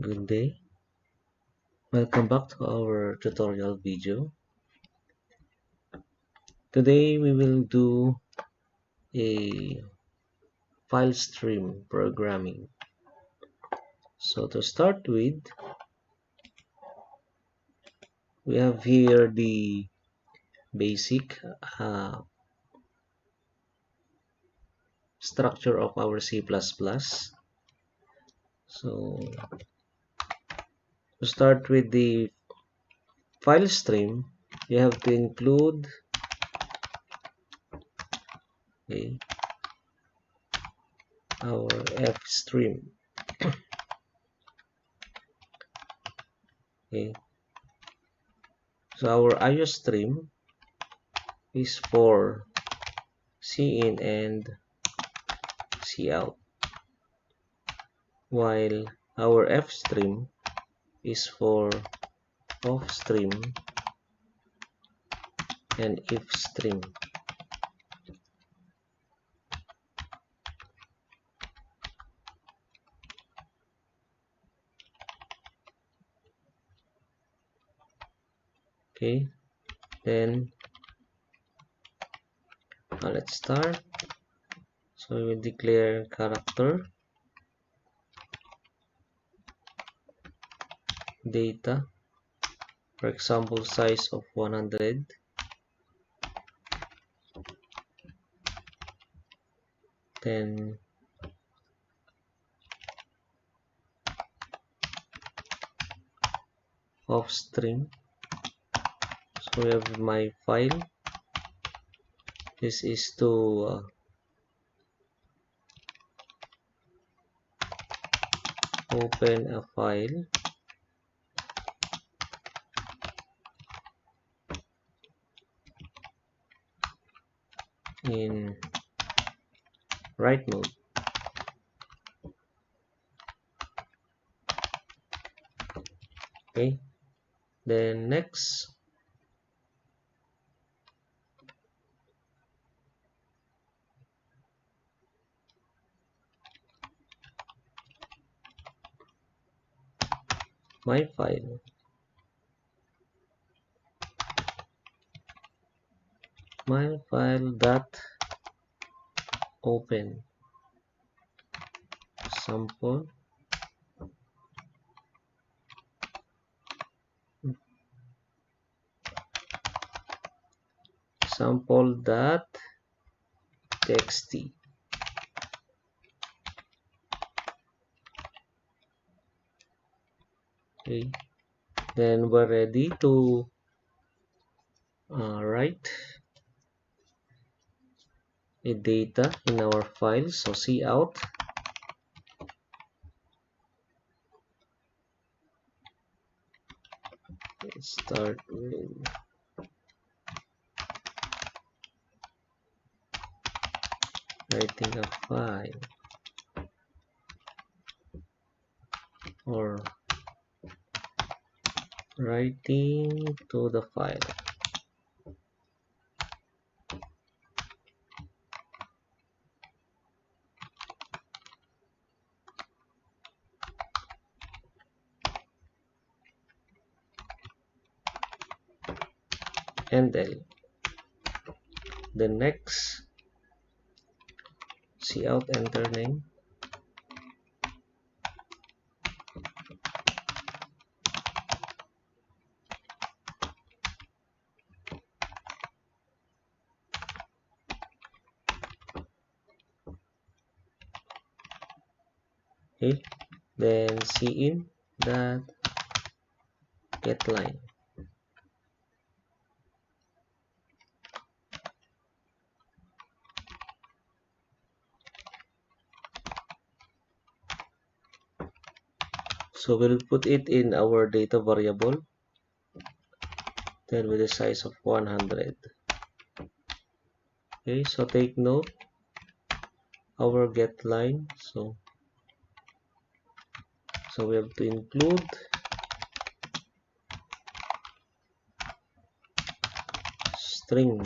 Good day. Welcome back to our tutorial video. Today we will do a file stream programming. So to start with, we have here the basic structure of our C++. So to start with the file stream, you have to include our F stream. So our IO stream is for Cin and Cout, while our F stream is for off stream and if stream. Okay, then let's start. So we will declare character, data, for example size of 100, then off string. So we have my file. This is to open a file in write mode. Okay, then next, my file dot open sample dot txt. Okay, then we're ready to write a data in our file. So cout let's start with writing a file or writing to the file. And then the next cout enter name, okay, then cin that get line. So we'll put it in our data variable, then with a size of 100. Okay, so take note our get line. So we have to include string.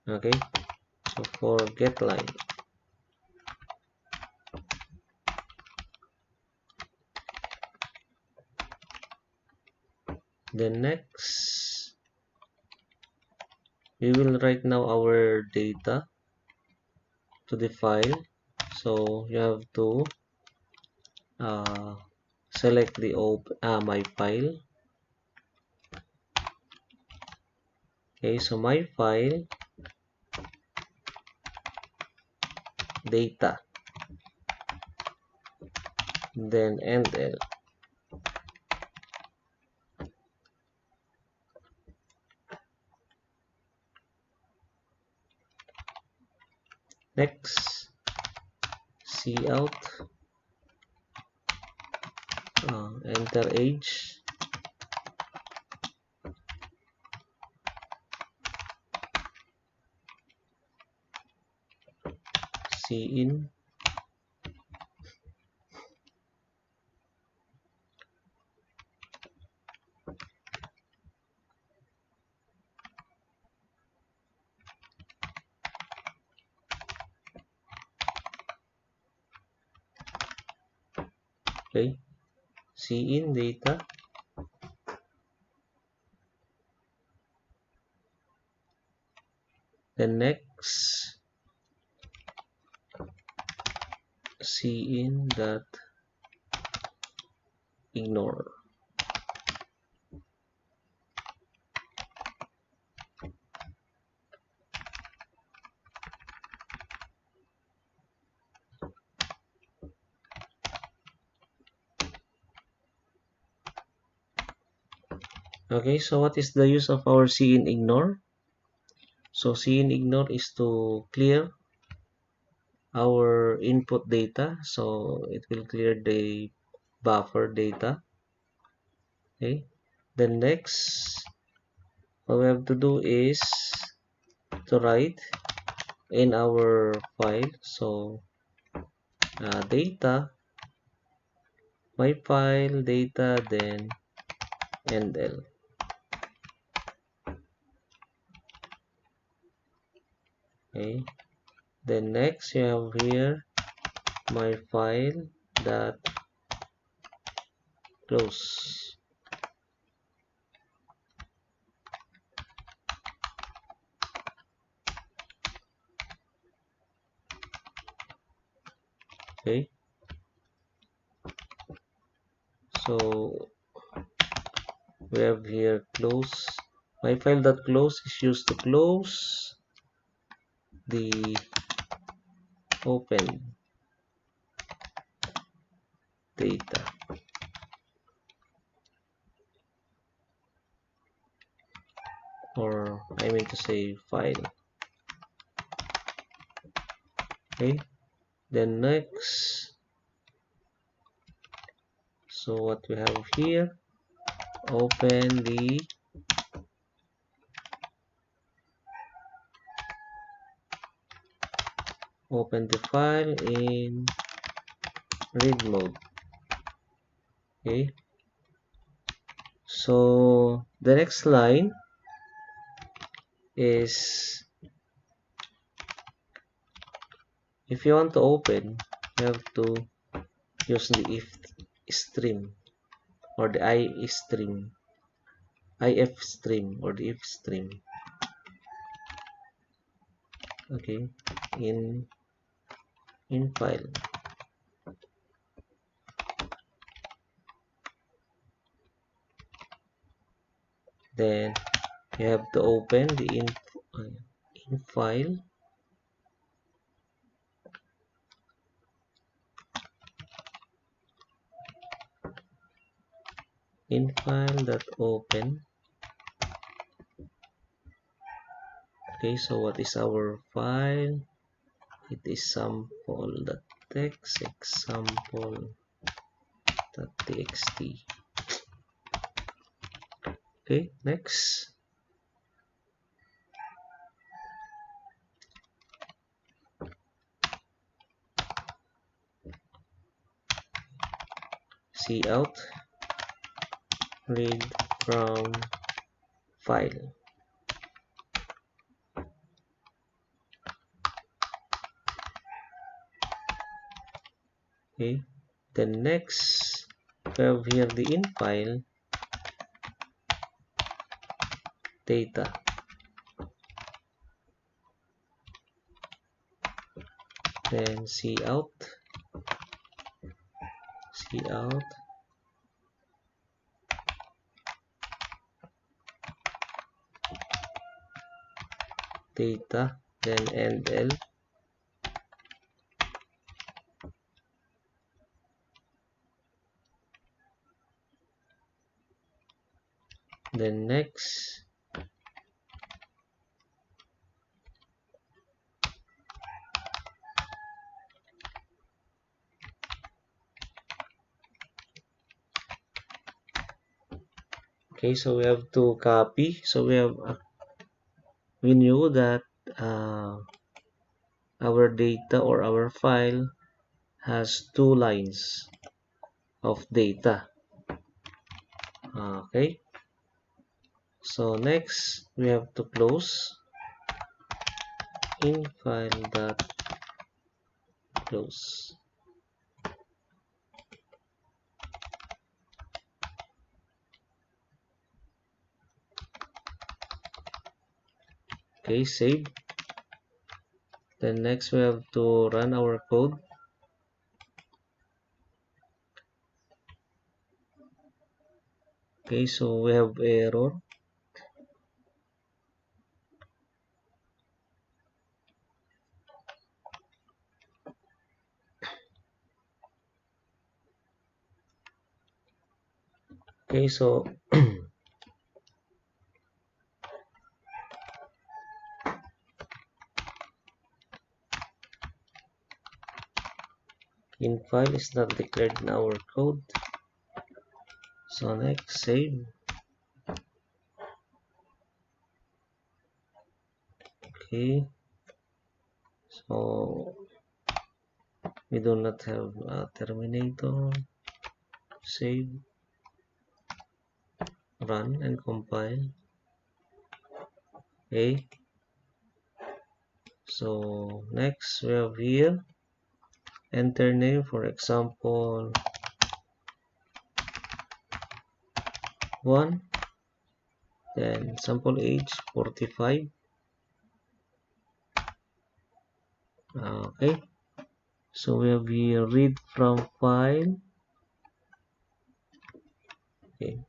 Okay, so for get line, Then next, we will write now our data to the file. So you have to uh, select the my file. Okay, so my file data, then endl. Next, cout, enter age, cin, okay, cin data, then next, cin dot ignore. Okay, so what is the use of our cin ignore? So cin ignore is to clear our input data, so it will clear the buffer data. Okay, then next, what we have to do is to write in our file. So data, my file data, then endl. Okay, then next you have here my file dot close. Okay, so we have here close. My file dot close is used to close the open data, or I mean to say file. Okay, then next, so what we have here, open the file in read mode. Okay, so the next line is, if you want to open, you have to use the if stream or the if stream or the if stream. Okay, in file, then you have to open the in file, in file that open. Okay, so what is our file? It is sample.txt, example.txt. Okay, next, cout read from file. Okay, then next we have here the in file data, then cout, data, then endl, then next, okay, so we have to copy. So we knew that our data or our file has 2 lines of data. Okay, so next we have to close in file dot close. Okay, save. Then next we have to run our code. Okay, so we have error. Okay, so in file is not declared in our code. So next, save. Okay, so we do not have a terminator. Save, run and compile. Okay, so next we have here enter name, for example 1, then sample age 45. Okay, so we have here read from file. Okay,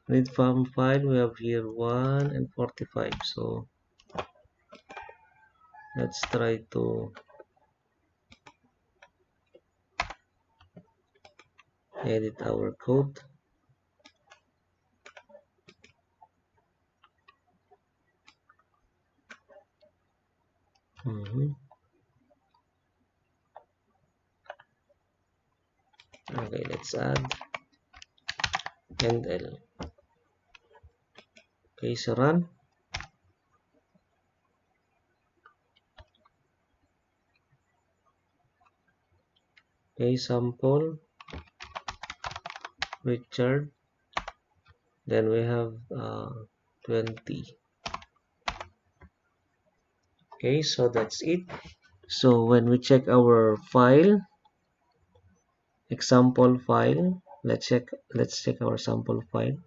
read from file, we have here 1 and 45. So let's try to edit our code. Okay, let's add endl. Okay, so run. Okay, sample Richard, then we have 20. Okay, so that's it. So when we check our file, example file, let's check our sample file.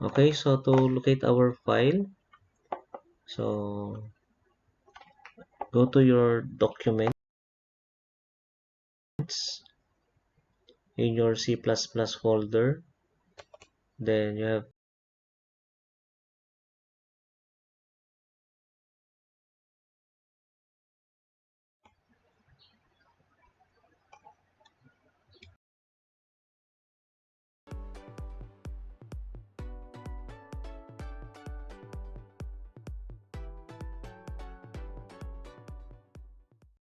Okay, so to locate our file, so go to your documents in your C++ folder, then you have